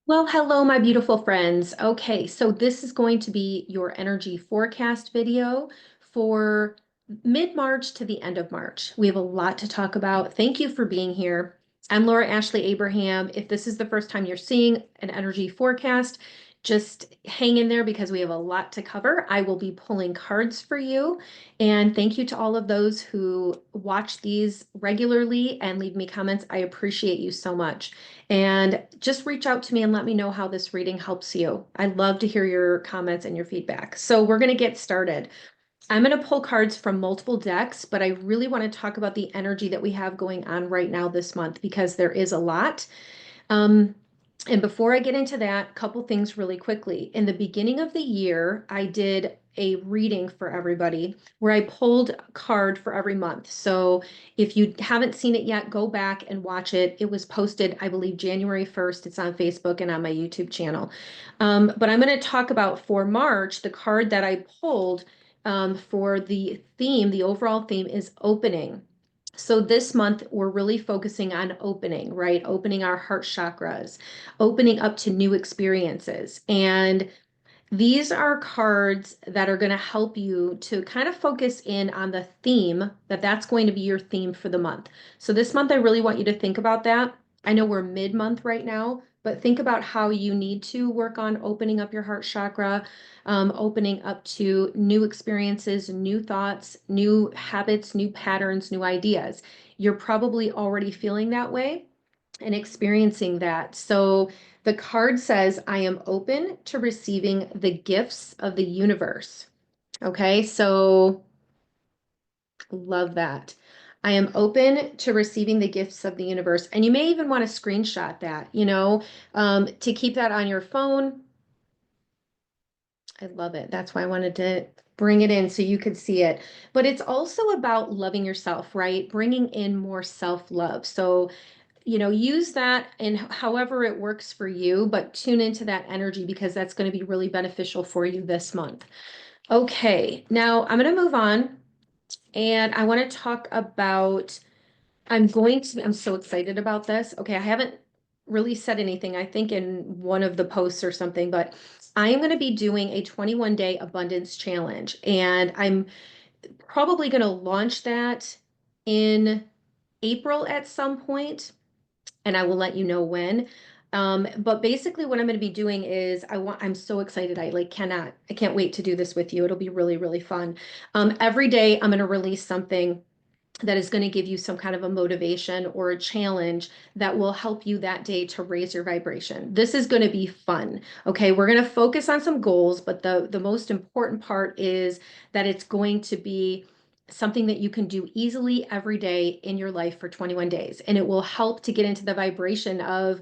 Well, hello, my beautiful friends. Okay, so this is going to be your energy forecast video for mid-March to the end of March. We have a lot to talk about. Thank you for being here. I'm Laura Ashley Abraham. If this is the first time you're seeing an energy forecast, just hang in there because we have a lot to cover. I will be pulling cards for you. And thank you to all of those who watch these regularly and leave me comments. I appreciate you so much. And just reach out to me and let me know how this reading helps you. I love to hear your comments and your feedback. So we're going to get started. I'm going to pull cards from multiple decks, but I really want to talk about the energy that we have going on right now this month because there is a lot. Um, and before I get into that, a couple things really quickly. In the beginning of the year, I did a reading for everybody where I pulled a card for every month. So if you haven't seen it yet, go back and watch it. It was posted, I believe, January 1st. It's on Facebook and on my YouTube channel. But I'm going to talk about for March, the card that I pulled for the theme, the overall theme is opening. So this month, we're really focusing on opening, right? Opening our heart chakras, opening up to new experiences. And these are cards that are going to help you to kind of focus in on the theme that's going to be your theme for the month. So this month, I really want you to think about that. I know we're mid-month right now, but think about how you need to work on opening up your heart chakra, opening up to new experiences, new thoughts, new habits, new patterns, new ideas. You're probably already feeling that way and experiencing that. So the card says, I am open to receiving the gifts of the universe. Okay, so love that. I am open to receiving the gifts of the universe. And you may even want to screenshot that, to keep that on your phone. I love it. That's why I wanted to bring it in so you could see it. But it's also about loving yourself, right? Bringing in more self-love. So use that in however it works for you, but tune into that energy because that's going to be really beneficial for you this month. Okay, now I'm going to move on and I want to talk about, I'm so excited about this. Okay, I haven't really said anything, I think in one of the posts or something, but I am going to be doing a 21-day abundance challenge and I'm probably going to launch that in April at some point and I will let you know when. But basically what I'm going to be doing is I'm so excited. I can't wait to do this with you. It'll be really, really fun. Every day I'm going to release something that is going to give you some kind of a motivation or a challenge that will help you that day to raise your vibration. This is going to be fun. Okay, we're going to focus on some goals, but the most important part is that it's going to be something that you can do easily every day in your life for 21 days. And it will help to get into the vibration of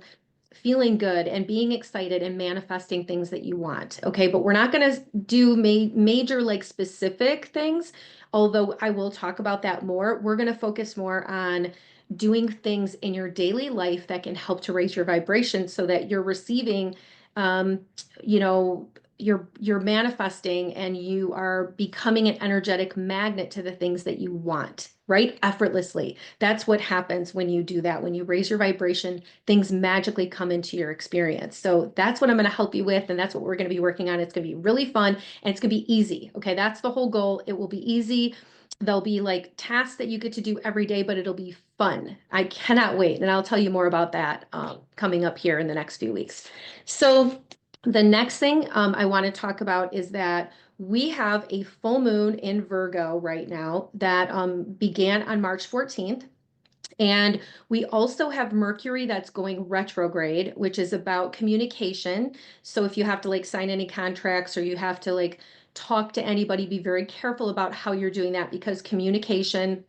feeling good and being excited and manifesting things that you want. Okay, but we're not going to do major like specific things, although I will talk about that more. We're going to focus more on doing things in your daily life that can help to raise your vibration so that you're receiving um, you know you're manifesting and you are becoming an energetic magnet to the things that you want, right? Effortlessly. That's what happens when you do that. When you raise your vibration, things magically come into your experience. So that's what I'm going to help you with. And that's what we're going to be working on. It's going to be really fun and it's going to be easy. Okay. That's the whole goal. It will be easy. There'll be like tasks that you get to do every day, but it'll be fun. I cannot wait. And I'll tell you more about that coming up here in the next few weeks. So the next thing I want to talk about is that we have a full moon in Virgo right now that began on March 14th. And we also have Mercury that's going retrograde, which is about communication. So if you have to like sign any contracts or you have to like talk to anybody, be very careful about how you're doing that because communication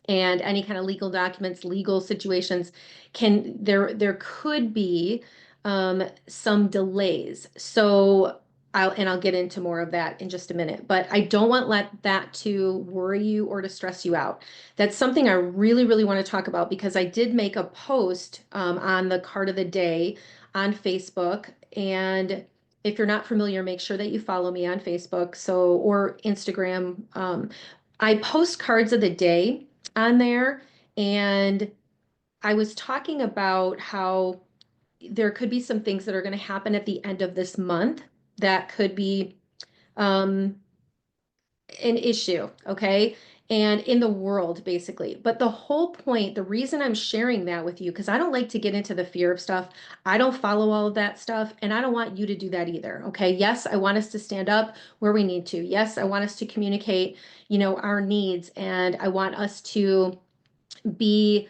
and any kind of legal documents, legal situations there could be some delays. So I'll get into more of that in just a minute, but I don't want let that to worry you or to stress you out. That's something I really, really want to talk about because I did make a post on the card of the day on Facebook. And if you're not familiar, make sure that you follow me on Facebook, or Instagram. I post cards of the day on there. And I was talking about how there could be some things that are going to happen at the end of this month that could be um, an issue, okay? And in the world, basically. But the whole point, the reason I'm sharing that with you, because I don't like to get into the fear of stuff. I don't follow all of that stuff, and I don't want you to do that either, okay? Yes, I want us to stand up where we need to. Yes, I want us to communicate, our needs, and I want us to be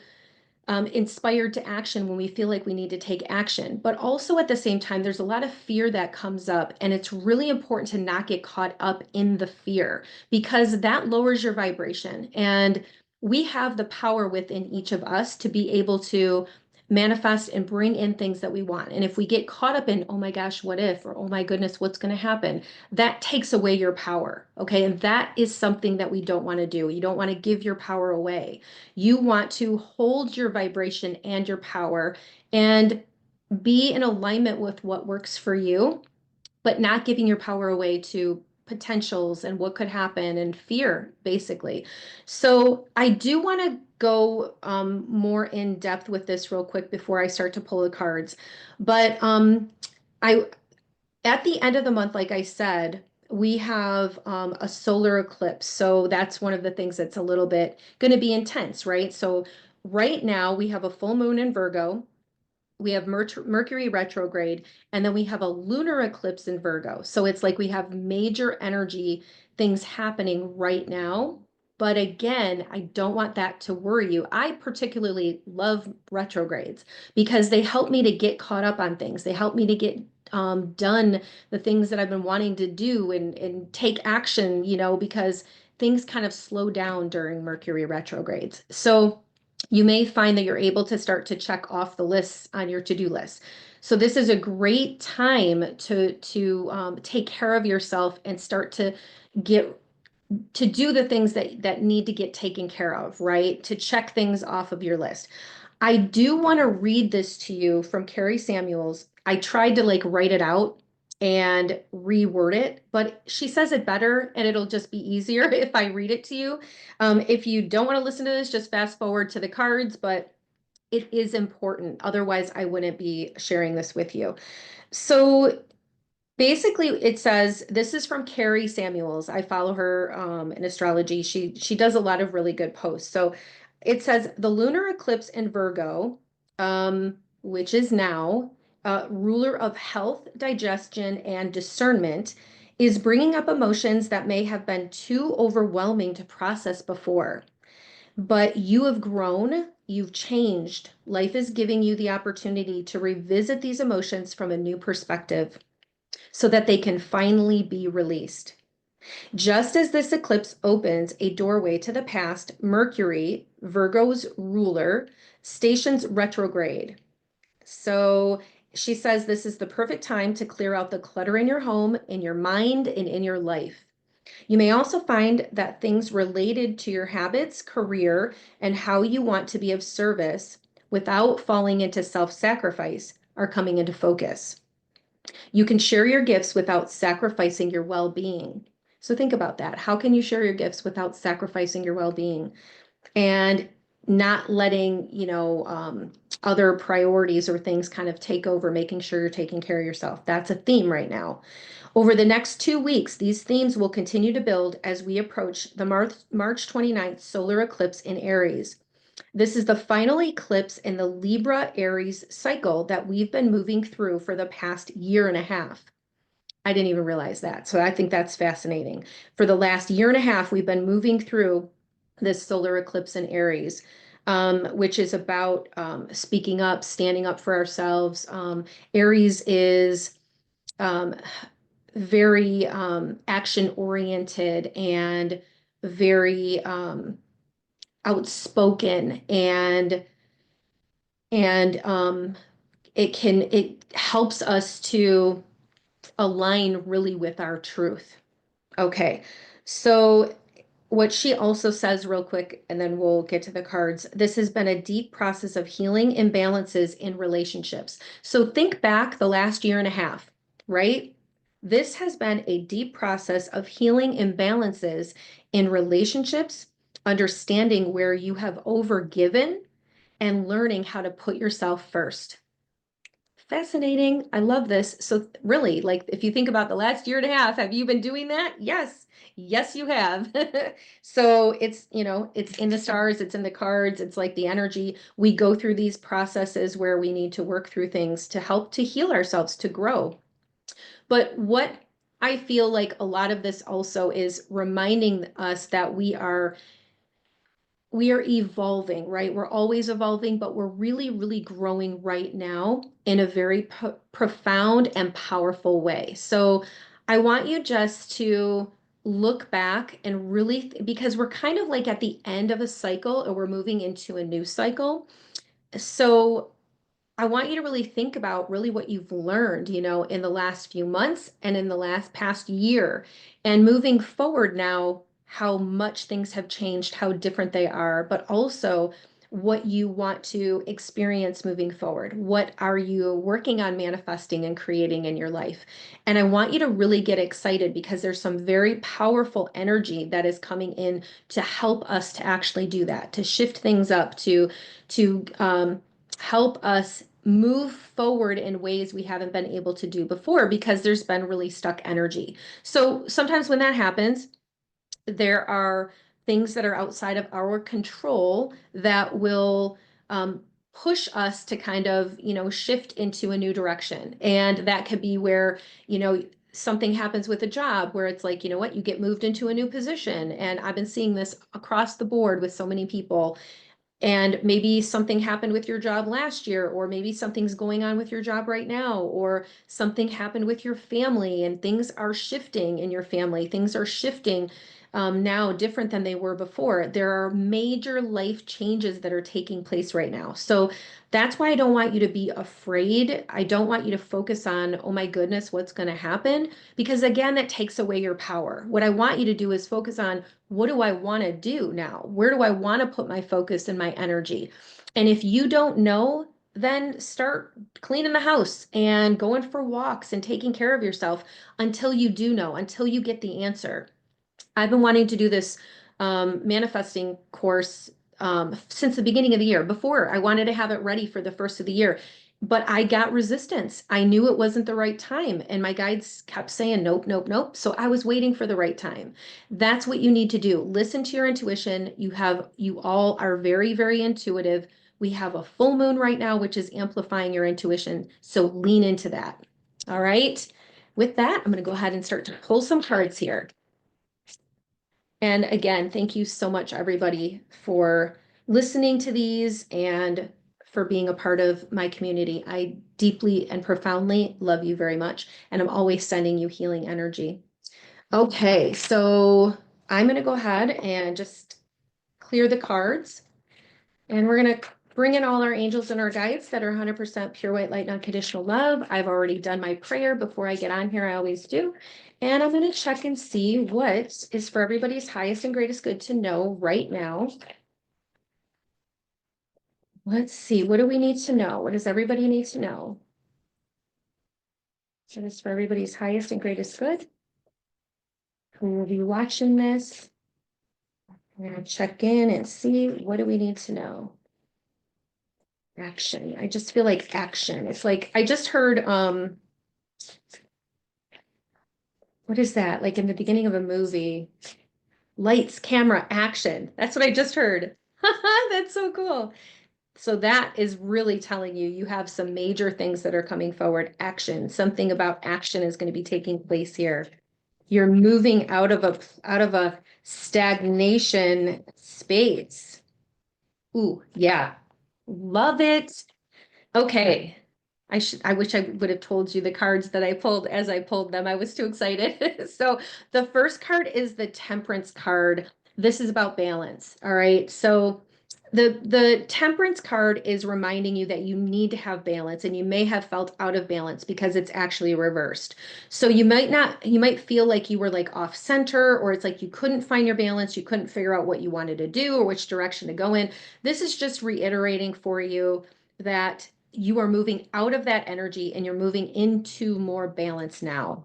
inspired to action when we feel like we need to take action. But also at the same time, there's a lot of fear that comes up, and it's really important to not get caught up in the fear because that lowers your vibration. And we have the power within each of us to be able to manifest and bring in things that we want. And if we get caught up in, oh my gosh, what if, or oh my goodness, what's going to happen? That takes away your power. Okay. And that is something that we don't want to do. You don't want to give your power away. You want to hold your vibration and your power and be in alignment with what works for you, but not giving your power away to potentials and what could happen and fear, basically. So I do want to go more in depth with this real quick before I start to pull the cards. But I at the end of the month, like I said, we have a solar eclipse. So that's one of the things that's a little bit going to be intense, right? So right now we have a full moon in Virgo, we have Mercury retrograde, and then we have a lunar eclipse in Virgo. So it's like we have major energy things happening right now. But again, I don't want that to worry you. I particularly love retrogrades because they help me to get caught up on things. They help me to get done the things that I've been wanting to do and take action, because things kind of slow down during Mercury retrogrades. So you may find that you're able to start to check off the lists on your to-do list. So this is a great time to take care of yourself and start to get to do the things that need to get taken care of, right? To check things off of your list. I do want to read this to you from Carrie Samuels. I tried to like write it out and reword it, but she says it better and it'll just be easier if I read it to you. If you don't want to listen to this, just fast forward to the cards, but it is important. Otherwise, I wouldn't be sharing this with you. So basically, it says this is from Carrie Samuels. I follow her in astrology. She does a lot of really good posts. So it says the lunar eclipse in Virgo, which is now ruler of health, digestion, and discernment, is bringing up emotions that may have been too overwhelming to process before. But you have grown, you've changed. Life is giving you the opportunity to revisit these emotions from a new perspective so that they can finally be released. Just as this eclipse opens a doorway to the past, Mercury, Virgo's ruler, stations retrograde. So she says this is the perfect time to clear out the clutter in your home, in your mind, and in your life. You may also find that things related to your habits, career, and how you want to be of service without falling into self-sacrifice are coming into focus. You can share your gifts without sacrificing your well-being. So think about that. How can you share your gifts without sacrificing your well-being and not letting, other priorities or things kind of take over, making sure you're taking care of yourself? That's a theme right now. Over the next 2 weeks, these themes will continue to build as we approach the March 29th solar eclipse in Aries. This is the final eclipse in the Libra Aries cycle that we've been moving through for the past year and a half. I didn't even realize that. So I think that's fascinating. For the last year and a half, we've been moving through this solar eclipse in Aries, which is about speaking up, standing up for ourselves. Aries is um, very action oriented and very outspoken and it helps us to align really with our truth. Okay, so what she also says real quick, and then we'll get to the cards. This has been a deep process of healing imbalances in relationships. So think back the last year and a half, right? This has been a deep process of healing imbalances in relationships, understanding where you have overgiven and learning how to put yourself first. Fascinating. I love this. So really, like if you think about the last year and a half, have you been doing that? Yes. Yes, you have. So it's, it's in the stars, it's in the cards, it's like the energy. We go through these processes where we need to work through things to help to heal ourselves, to grow. But what I feel like a lot of this also is reminding us that we are evolving, right? We're always evolving, but we're really, really growing right now in a very profound and powerful way. So I want you just to look back and really, because we're kind of like at the end of a cycle and we're moving into a new cycle. So I want you to really think about really what you've learned, in the last few months and in the last past year, and moving forward now, how much things have changed, how different they are, but also what you want to experience moving forward. What are you working on manifesting and creating in your life? And I want you to really get excited because there's some very powerful energy that is coming in to help us to actually do that, to shift things up, to help us move forward in ways we haven't been able to do before because there's been really stuck energy. So sometimes when that happens, there are things that are outside of our control that will push us to kind of, shift into a new direction. And that could be where, something happens with a job where it's like, you know what, you get moved into a new position. And I've been seeing this across the board with so many people, and maybe something happened with your job last year, or maybe something's going on with your job right now, or something happened with your family and things are shifting in your family. Things are shifting now different than they were before. There are major life changes that are taking place right now. So that's why I don't want you to be afraid. I don't want you to focus on, oh my goodness, what's going to happen? Because again, that takes away your power. What I want you to do is focus on, what do I want to do now? Where do I want to put my focus and my energy? And if you don't know, then start cleaning the house and going for walks and taking care of yourself until you do know, until you get the answer. I've been wanting to do this manifesting course since the beginning of the year. Before, I wanted to have it ready for the first of the year, but I got resistance. I knew it wasn't the right time, and my guides kept saying, nope, nope, nope. So I was waiting for the right time. That's what you need to do. Listen to your intuition. You all are very, very intuitive. We have a full moon right now, which is amplifying your intuition. So lean into that. All right. With that, I'm going to go ahead and start to pull some cards here. And again, thank you so much, everybody, for listening to these and for being a part of my community. I deeply and profoundly love you very much, and I'm always sending you healing energy. Okay, so I'm going to go ahead and just clear the cards, and we're going to bring in all our angels and our guides that are 100% pure white light, unconditional love. I've already done my prayer before I get on here. I always do. And I'm going to check and see what is for everybody's highest and greatest good to know right now. Let's see. What do we need to know? What does everybody need to know? What is for everybody's highest and greatest good? Who will be watching this? I'm going to check in and see, what do we need to know? Action. I just feel like action. It's like I just heard what is that? Like in the beginning of a movie, lights, camera, action. That's what I just heard. That's so cool. So that is really telling you you have some major things that are coming forward. Action. Something about action is going to be taking place here. You're moving out of a stagnation space. Ooh, yeah. Love it. Okay. I wish I would have told you the cards that I pulled as I pulled them. I was too excited. So the first card is the Temperance card. This is about balance. All right. So the Temperance card is reminding you that you need to have balance, and you may have felt out of balance because it's actually reversed. So you might feel like you were like off center, or it's like you couldn't find your balance, you couldn't figure out what you wanted to do or which direction to go in. This is just reiterating for you that you are moving out of that energy and you're moving into more balance now.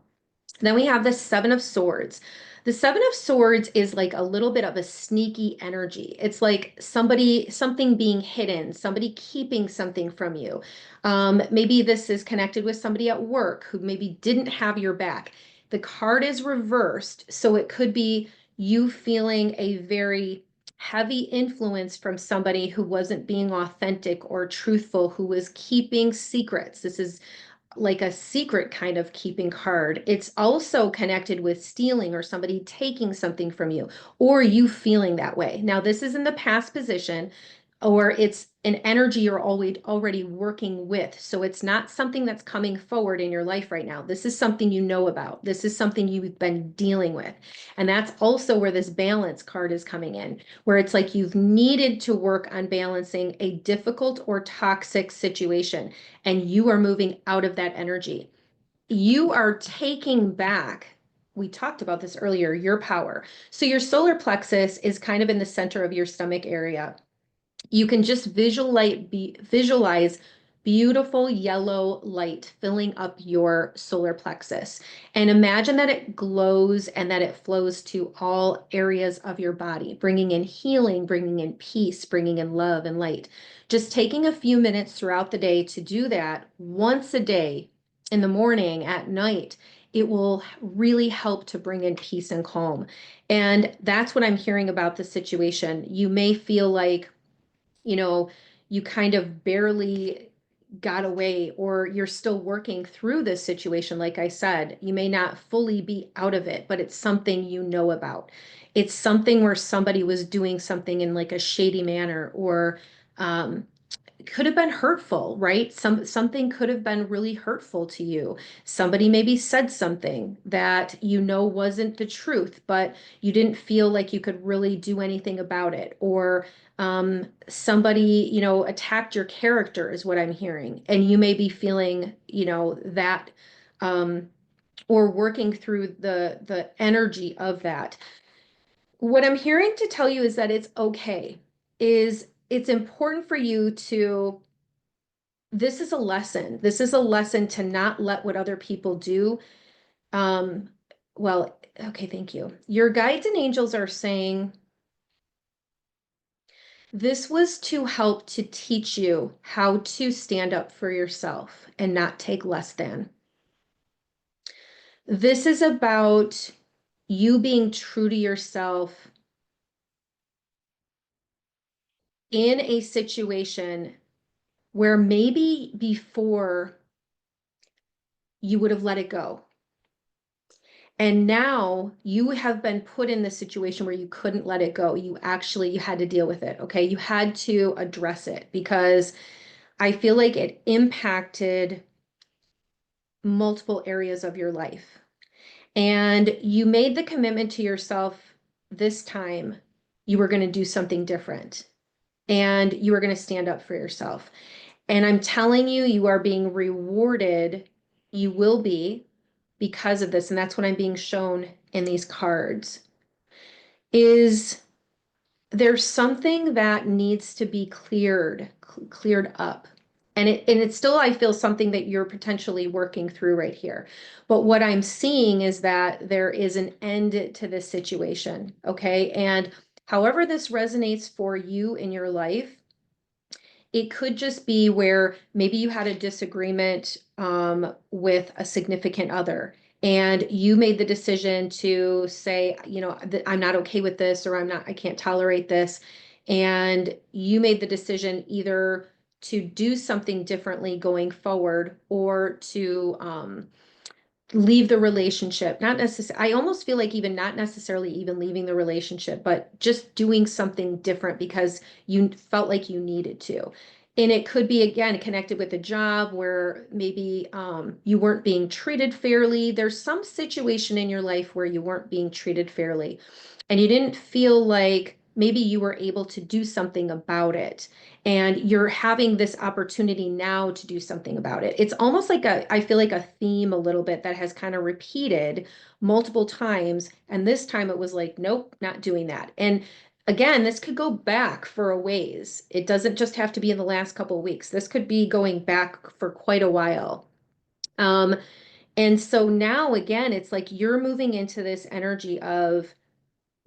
Then we have the Seven of Swords. The Seven of Swords is like a little bit of a sneaky energy. It's like something being hidden, somebody keeping something from you. Maybe this is connected with somebody at work who maybe didn't have your back. The card is reversed, so it could be you feeling a very heavy influence from somebody who wasn't being authentic or truthful, who was keeping secrets. This is like a secret kind of keeping card. It's also connected with stealing or somebody taking something from you or you feeling that way. Now, this is in the past position or it's an energy you're already working with. So it's not something that's coming forward in your life right now. This is something you know about. This is something you've been dealing with. And that's also where this balance card is coming in, where it's like you've needed to work on balancing a difficult or toxic situation, and you are moving out of that energy. You are taking back, we talked about this earlier, your power. So your solar plexus is kind of in the center of your stomach area. You can just visualize beautiful yellow light filling up your solar plexus and imagine that it glows and that it flows to all areas of your body, bringing in healing, bringing in peace, bringing in love and light. Just taking a few minutes throughout the day to do that once a day, in the morning, at night, it will really help to bring in peace and calm. And that's what I'm hearing about the situation. You may feel like, you know, you kind of barely got away, or you're still working through this situation. Like I said, you may not fully be out of it, but it's something you know about. It's something where somebody was doing something in like a shady manner, or um, could have been hurtful, right? Something could have been really hurtful to you. Somebody maybe said something that you know wasn't the truth, but you didn't feel like you could really do anything about it. Or somebody, attacked your character is what I'm hearing. And you may be feeling, that um, or working through the energy of that. What I'm hearing to tell you is that it's okay. It's important for you to, this is a lesson. This is a lesson to not let what other people do. Um, well, okay, thank you. Your guides and angels are saying this was to help to teach you how to stand up for yourself and not take less than. This is about you being true to yourself in a situation where maybe before you would have let it go. And now you have been put in this situation where you couldn't let it go. You had to deal with it. Okay. You had to address it because I feel like it impacted multiple areas of your life. And you made the commitment to yourself this time you were going to do something different and you were going to stand up for yourself. And I'm telling you, you are being rewarded. You will be, because of this. And that's what I'm being shown in these cards. Is there's something that needs to be cleared up. And it's still, I feel, something that you're potentially working through right here. But what I'm seeing is that there is an end to this situation. Okay. And however this resonates for you in your life, it could just be where maybe you had a disagreement with a significant other, and you made the decision to say, I'm not okay with this, or I can't tolerate this. And you made the decision either to do something differently going forward or to leave the relationship. Not necessarily, I almost feel like even not necessarily even leaving the relationship, but just doing something different because you felt like you needed to. And it could be, again, connected with a job where maybe you weren't being treated fairly. There's some situation in your life where you weren't being treated fairly and you didn't feel like maybe you were able to do something about it. And you're having this opportunity now to do something about it. It's almost like I feel like a theme a little bit that has kind of repeated multiple times. And this time it was like, nope, not doing that. And again, this could go back for a ways. It doesn't just have to be in the last couple of weeks. This could be going back for quite a while. Um, And so now again, it's like you're moving into this energy of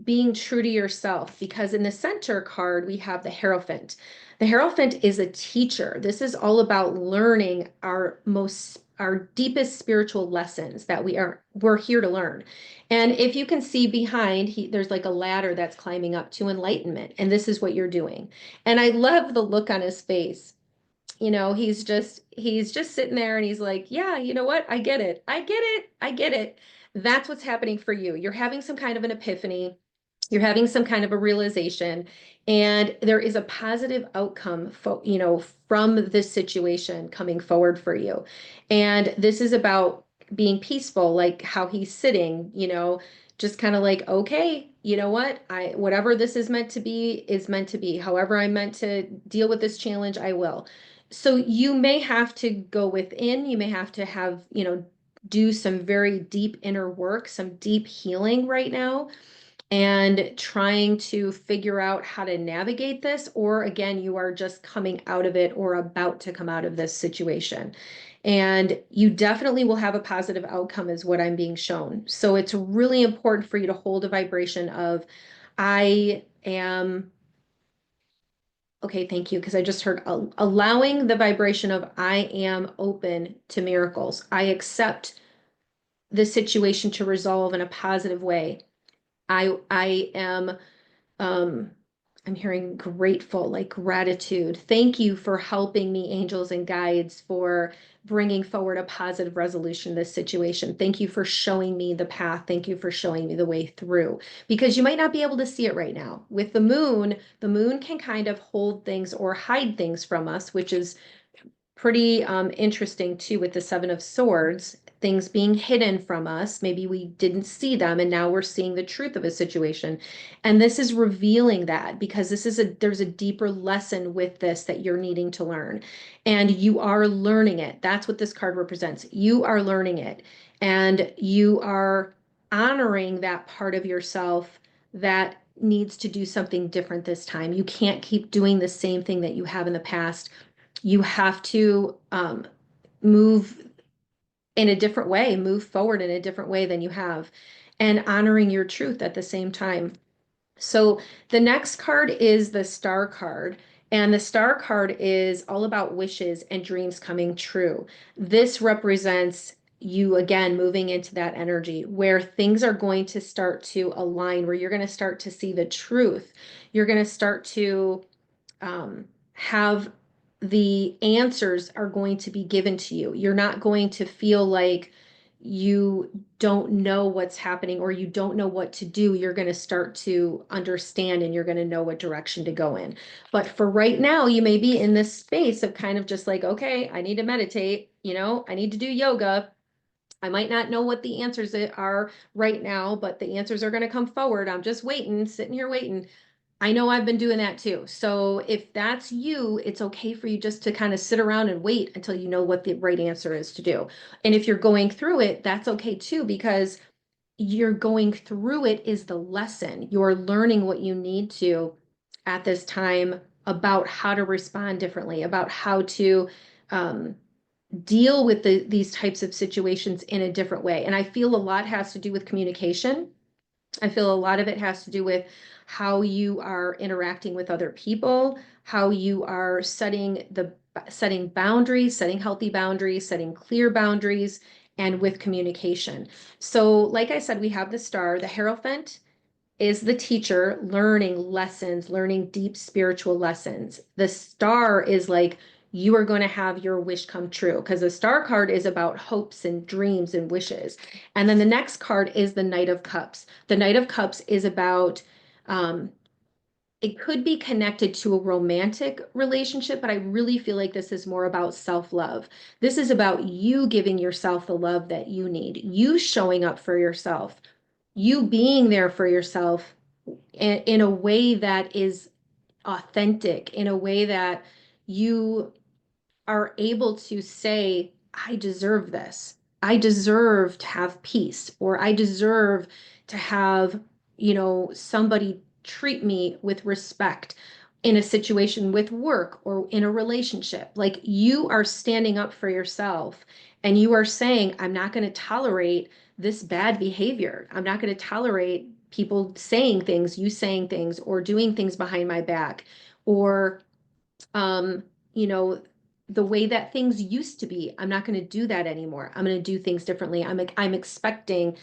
being true to yourself, because in the center card we have the Hierophant. The Hierophant is a teacher. This is all about learning our deepest spiritual lessons that we're here to learn. And if you can see behind, there's like a ladder that's climbing up to enlightenment, and this is what you're doing. And I love the look on his face. He's just sitting there and he's like, yeah, you know what? I get it. I get it. I get it. That's what's happening for you. You're having some kind of an epiphany. You're having some kind of a realization, and there is a positive outcome from this situation coming forward for you. And this is about being peaceful, like how he's sitting, just kind of like, okay, you know what? Whatever this is meant to be is meant to be. However I'm meant to deal with this challenge, I will. So you may have to go within, you may have to do some very deep inner work, some deep healing right now, and trying to figure out how to navigate this, or again, you are just coming out of it or about to come out of this situation. And you definitely will have a positive outcome, is what I'm being shown. So it's really important for you to hold a vibration of, I am, okay, thank you, because I just heard allowing the vibration of, I am open to miracles. I accept the situation to resolve in a positive way. I am um I'm hearing grateful, like gratitude. Thank you for helping me, angels and guides, for bringing forward a positive resolution to this situation. Thank you for showing me the path. Thank you for showing me the way through, because you might not be able to see it right now. With the moon can kind of hold things or hide things from us, which is pretty interesting too, with the Seven of Swords, things being hidden from us. Maybe we didn't see them, and now we're seeing the truth of a situation. And this is revealing that, because there's a deeper lesson with this that you're needing to learn. And you are learning it. That's what this card represents. You are learning it. And you are honoring that part of yourself that needs to do something different this time. You can't keep doing the same thing that you have in the past. You have to move in a different way, move forward in a different way than you have, and honoring your truth at the same time. So the next card is the Star card. And the Star card is all about wishes and dreams coming true. This represents you again moving into that energy where things are going to start to align, where you're going to start to see the truth. You're going to start to have the answers are going to be given to you. You're not going to feel like you don't know what's happening or you don't know what to do. You're going to start to understand, and you're going to know what direction to go in. But for right now, you may be in this space of kind of just like, okay, I need to meditate, I need to do yoga. I might not know what the answers are right now, but the answers are going to come forward. I'm just waiting, sitting here waiting. I know I've been doing that too. So if that's you, it's okay for you just to kind of sit around and wait until you know what the right answer is to do. And if you're going through it, that's okay too, because you're going through it is the lesson. You're learning what you need to at this time about how to respond differently, about how to um, deal with these types of situations in a different way. And I feel a lot has to do with communication. I feel a lot of it has to do with how you are interacting with other people, how you are setting boundaries, setting healthy boundaries, setting clear boundaries, and with communication. So, like I said, we have the Star, the Hierophant is the teacher learning lessons, learning deep spiritual lessons. The Star is like, you are going to have your wish come true, because the Star card is about hopes and dreams and wishes. And then the next card is the Knight of Cups. The Knight of Cups is about, um, it could be connected to a romantic relationship, but I really feel like this is more about self-love. This is about you giving yourself the love that you need, you showing up for yourself, you being there for yourself in a way that is authentic, in a way that you are able to say, I deserve this. I deserve to have peace, or I deserve to have, somebody treat me with respect. in a situation with work or in a relationship. Like you are standing up for yourself and you are saying, I'm not going to tolerate this bad behavior. I'm not going to tolerate people saying things, you saying things, or doing things behind my back, or, um, you know, the way that things used to be. I'm not going to do that anymore. I'm going to do things differently. I'm expecting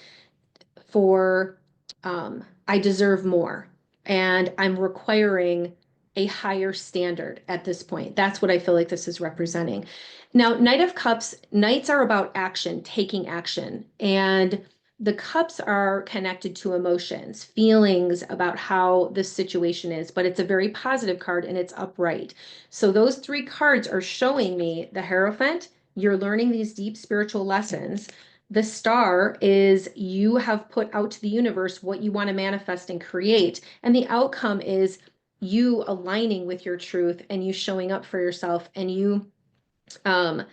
for I deserve more. And I'm requiring a higher standard at this point. That's what I feel like this is representing. Now, Knight of Cups, Knights are about action, taking action. And the cups are connected to emotions, feelings about how this situation is, but it's a very positive card and it's upright. So those three cards are showing me the Hierophant. You're learning these deep spiritual lessons. The star is you have put out to the universe what you want to manifest and create. And the outcome is you aligning with your truth and you showing up for yourself and you um,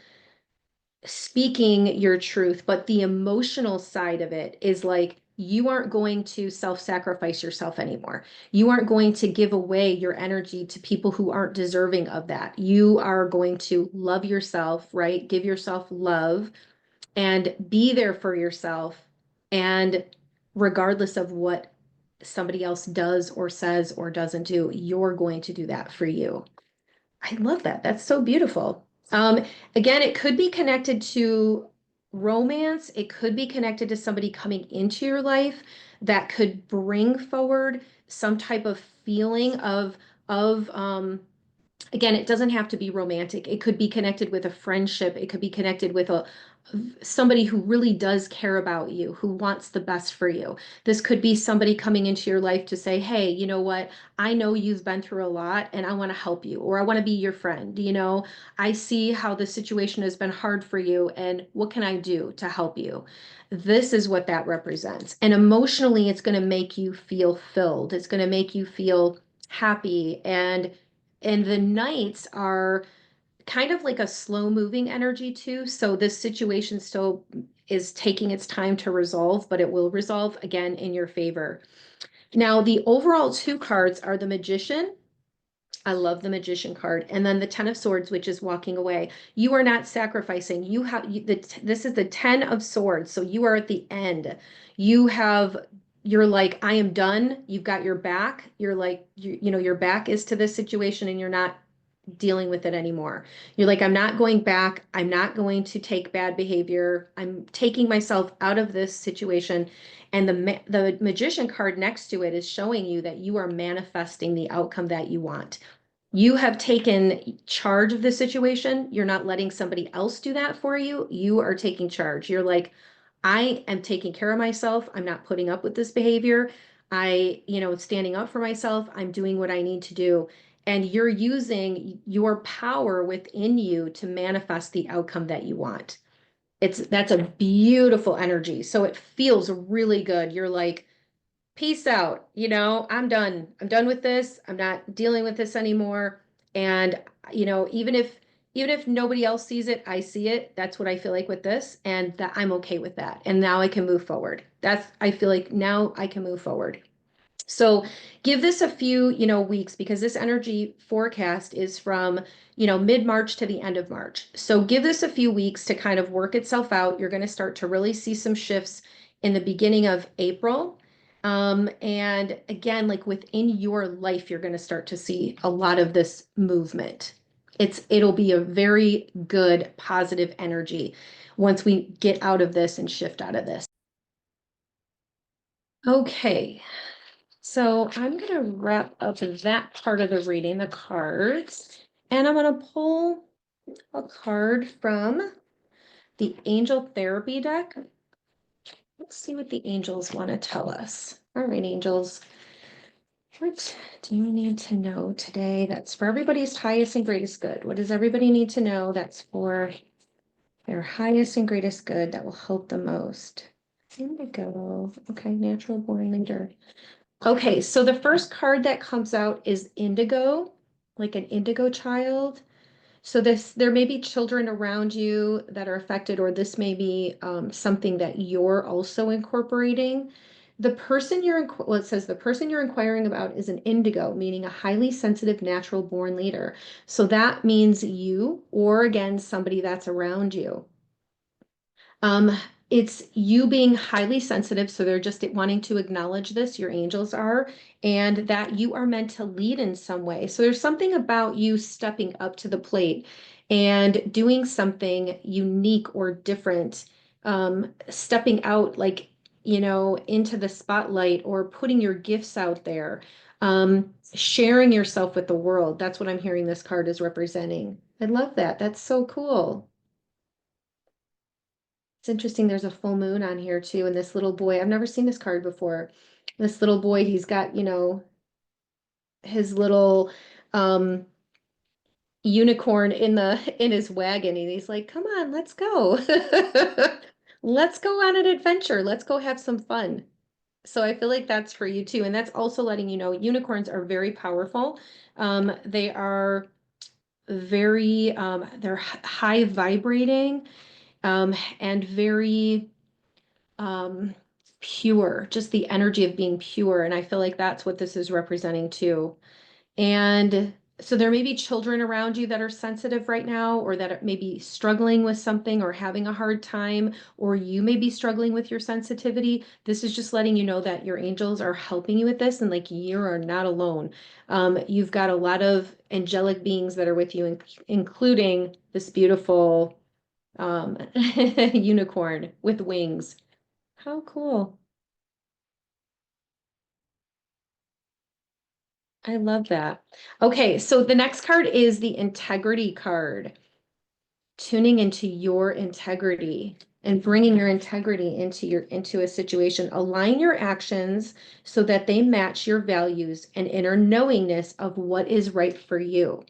speaking your truth. But the emotional side of it is like you aren't going to self-sacrifice yourself anymore. You aren't going to give away your energy to people who aren't deserving of that. You are going to love yourself, right? Give yourself love and be there for yourself. And regardless of what somebody else does or says or doesn't do, you're going to do that for you. I love that. That's so beautiful. Again, it could be connected to romance. It could be connected to somebody coming into your life that could bring forward some type of feeling of again, it doesn't have to be romantic. It could be connected with a friendship. It could be connected with a somebody who really does care about you, who wants the best for you. This could be somebody coming into your life to say, hey, you know what? I know you've been through a lot and I want to help you, or I want to be your friend. I see how the situation has been hard for you and what can I do to help you? This is what that represents. And emotionally, it's going to make you feel filled. It's going to make you feel happy, and the knights are kind of like a slow moving energy too. So this situation still is taking its time to resolve, but it will resolve again in your favor. Now, the overall two cards are the Magician. I love the Magician card. And then the Ten of Swords, which is walking away. You are not sacrificing. This is the Ten of Swords. So you are at the end. You have, you're like, I am done. You've got your back. You're like, your back is to this situation and you're not dealing with it anymore. You're like, I'm not going back. I'm not going to take bad behavior. I'm taking myself out of this situation. And the Magician card next to it is showing you that you are manifesting the outcome that you want. You have taken charge of the situation. You're not letting somebody else do that for you. You are taking charge. You're like, I am taking care of myself. I'm not putting up with this behavior. Standing up for myself. I'm doing what I need to do. And you're using your power within you to manifest the outcome that you want. That's a beautiful energy. So it feels really good. You're like, peace out. I'm done. I'm done with this. I'm not dealing with this anymore. And even if nobody else sees it, I see it. That's what I feel like with this, and that I'm okay with that. And now I can move forward. I feel like now I can move forward. So give this a few, weeks, because this energy forecast is from, mid-March to the end of March. So give this a few weeks to kind of work itself out. You're going to start to really see some shifts in the beginning of April. And again, like within your life, you're going to start to see a lot of this movement. It'll be a very good, positive energy once we get out of this and shift out of this. Okay, so I'm going to wrap up that part of the reading, the cards, and I'm going to pull a card from the Angel Therapy deck. Let's see what the angels want to tell us. All right, angels, what do you need to know today that's for everybody's highest and greatest good? What does everybody need to know that's for their highest and greatest good that will help the most? Indigo. Okay, natural born leader. Okay, so the first card that comes out is indigo, like an indigo child. So there may be children around you that are affected, or this may be something that you're also incorporating. Well, it says the person you're inquiring about is an indigo, meaning a highly sensitive natural born leader. So that means you, or again, somebody that's around you. Um, it's you being highly sensitive, so they're just wanting to acknowledge this, your angels are, and that you are meant to lead in some way. So there's something about you stepping up to the plate and doing something unique or different, stepping out like, into the spotlight or putting your gifts out there, sharing yourself with the world. That's what I'm hearing this card is representing. I love that. That's so cool. It's interesting. There's a full moon on here too. And this little boy, I've never seen this card before. This little boy, he's got, his little um unicorn in his wagon. And he's like, come on, let's go. Let's go on an adventure. Let's go have some fun. So I feel like that's for you too. And that's also letting you know unicorns are very powerful. They are they're high vibrating, and very um pure, just the energy of being pure. And I feel like that's what this is representing too. And so there may be children around you that are sensitive right now, or that are maybe struggling with something or having a hard time, or you may be struggling with your sensitivity. This is just letting you know that your angels are helping you with this, and like you are not alone. You've got a lot of angelic beings that are with you, including this beautiful unicorn with wings. How cool. I love that. Okay, so the next card is the integrity card, tuning into your integrity and bringing your integrity into a situation. Align your actions so that they match your values and inner knowingness of what is right for you.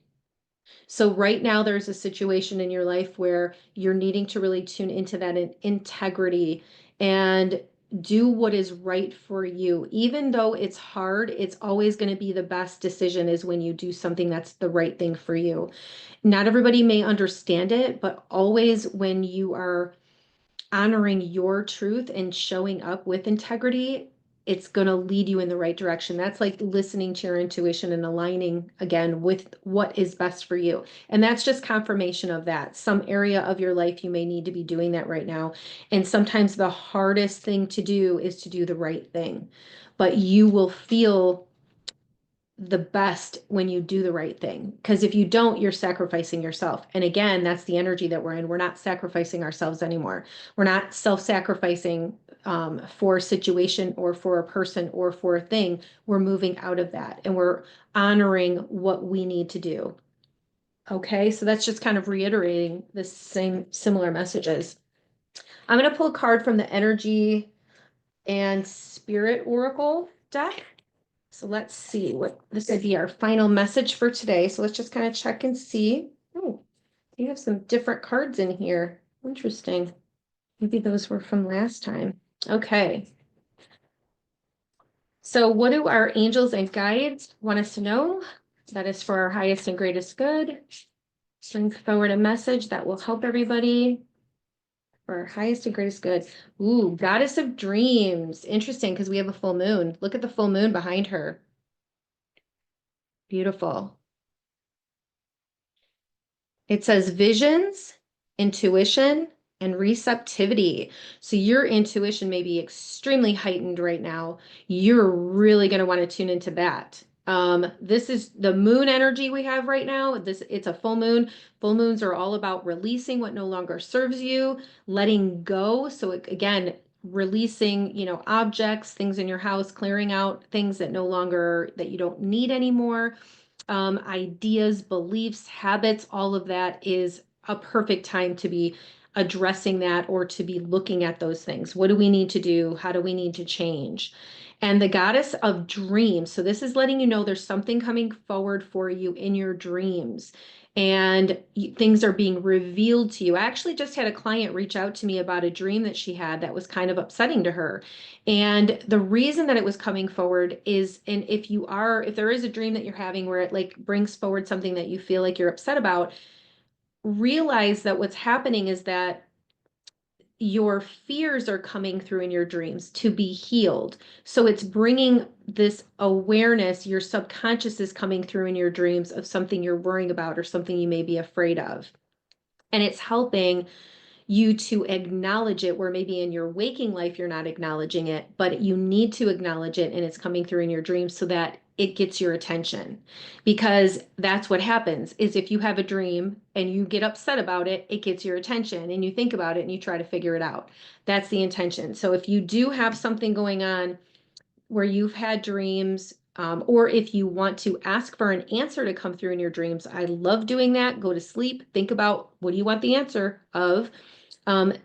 So right now there's a situation in your life where you're needing to really tune into that integrity and do what is right for you. Even though it's hard, it's always going to be the best decision is when you do something that's the right thing for you. Not everybody may understand it, but always when you are honoring your truth and showing up with integrity, it's going to lead you in the right direction. That's like listening to your intuition and aligning again with what is best for you. And that's just confirmation of that. Some area of your life, you may need to be doing that right now. And sometimes the hardest thing to do is to do the right thing. But you will feel the best when you do the right thing. Because if you don't, you're sacrificing yourself. And again, that's the energy that we're in. We're not sacrificing ourselves anymore. We're not self-sacrificing for a situation or for a person or for a thing. We're moving out of that and we're honoring what we need to do. Okay, so that's just kind of reiterating the same similar messages. I'm going to pull a card from the Energy and Spirit Oracle deck. So let's see what this would be our final message for today. So let's just kind of check and see. Oh, you have some different cards in here. Interesting. Maybe those were from last time. Okay. So what do our angels and guides want us to know? That is for our highest and greatest good. Bring forward a message that will help everybody for our highest and greatest good. Ooh, Goddess of Dreams. Interesting because we have a full moon. Look at the full moon behind her. Beautiful. It says visions, intuition, and receptivity. So your intuition may be extremely heightened right now. You're really going to want to tune into that. This is the moon energy we have right now. It's a full moon. Full moons are all about releasing what no longer serves you, letting go. So again, releasing, objects, things in your house, clearing out things that you don't need anymore, ideas, beliefs, habits, all of that is a perfect time to be addressing that or to be looking at those things. What do we need to do? How do we need to change? And the goddess of dreams. So this is letting you know there's something coming forward for you in your dreams. And things are being revealed to you. I actually just had a client reach out to me about a dream that she had that was kind of upsetting to her. And the reason that it was coming forward is, and if there is a dream that you're having where it like brings forward something that you feel like you're upset about, realize that what's happening is that your fears are coming through in your dreams to be healed. So it's bringing this awareness, your subconscious is coming through in your dreams of something you're worrying about or something you may be afraid of. And it's helping you to acknowledge it where maybe in your waking life you're not acknowledging it, but you need to acknowledge it and it's coming through in your dreams so that it gets your attention. Because that's what happens is if you have a dream and you get upset about it, it gets your attention and you think about it and you try to figure it out. That's the intention. So if you do have something going on where you've had dreams, or if you want to ask for an answer to come through in your dreams, I love doing that. Go to sleep, think about what do you want the answer of.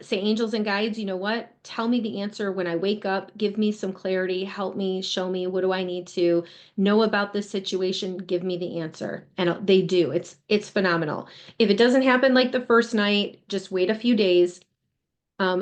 Say, angels and guides, you know what? Tell me the answer when I wake up. Give me some clarity. Help me. Show me. What do I need to know about this situation? Give me the answer. And they do. It's phenomenal. If it doesn't happen like the first night, just wait a few days.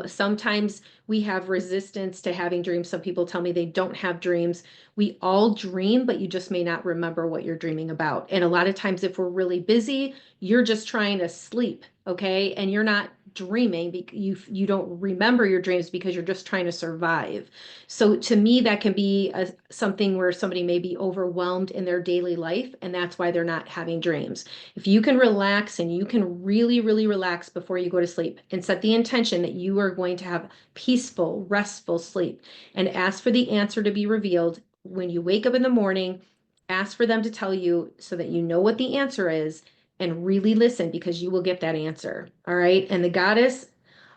Sometimes we have resistance to having dreams. Some people tell me they don't have dreams. We all dream, but you just may not remember what you're dreaming about. And a lot of times, if we're really busy, you're just trying to sleep, okay? And you're not dreaming because you don't remember your dreams because you're just trying to survive. So to me, that can be something where somebody may be overwhelmed in their daily life, and that's why they're not having dreams. If you can relax and you can really, really relax before you go to sleep and set the intention that you are going to have peaceful, restful sleep and ask for the answer to be revealed when you wake up in the morning, ask for them to tell you so that you know what the answer is and really listen because you will get that answer. All right. And the goddess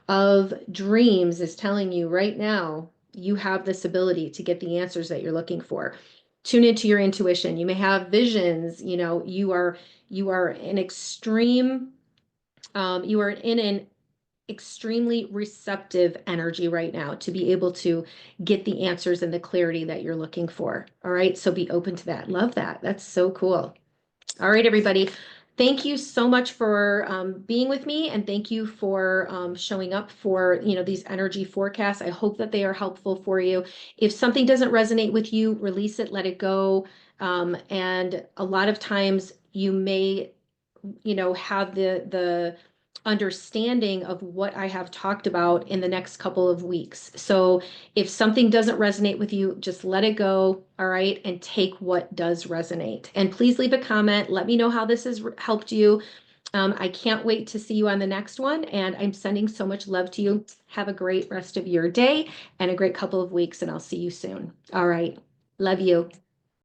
of dreams is telling you right now, you have this ability to get the answers that you're looking for. Tune into your intuition. You may have visions, you are an extreme, you are in an extremely receptive energy right now to be able to get the answers and the clarity that you're looking for. All right. So be open to that. Love that. That's so cool. All right, everybody. Thank you so much for being with me, and thank you for showing up for these energy forecasts. I hope that they are helpful for you. If something doesn't resonate with you, release it, let it go. And a lot of times you may have the understanding of what I have talked about in the next couple of weeks. So if something doesn't resonate with you, just let it go, all right, and take what does resonate. And please leave a comment. Let me know how this has helped you. I can't wait to see you on the next one, and I'm sending so much love to you. Have a great rest of your day and a great couple of weeks, and I'll see you soon. All right. Love you.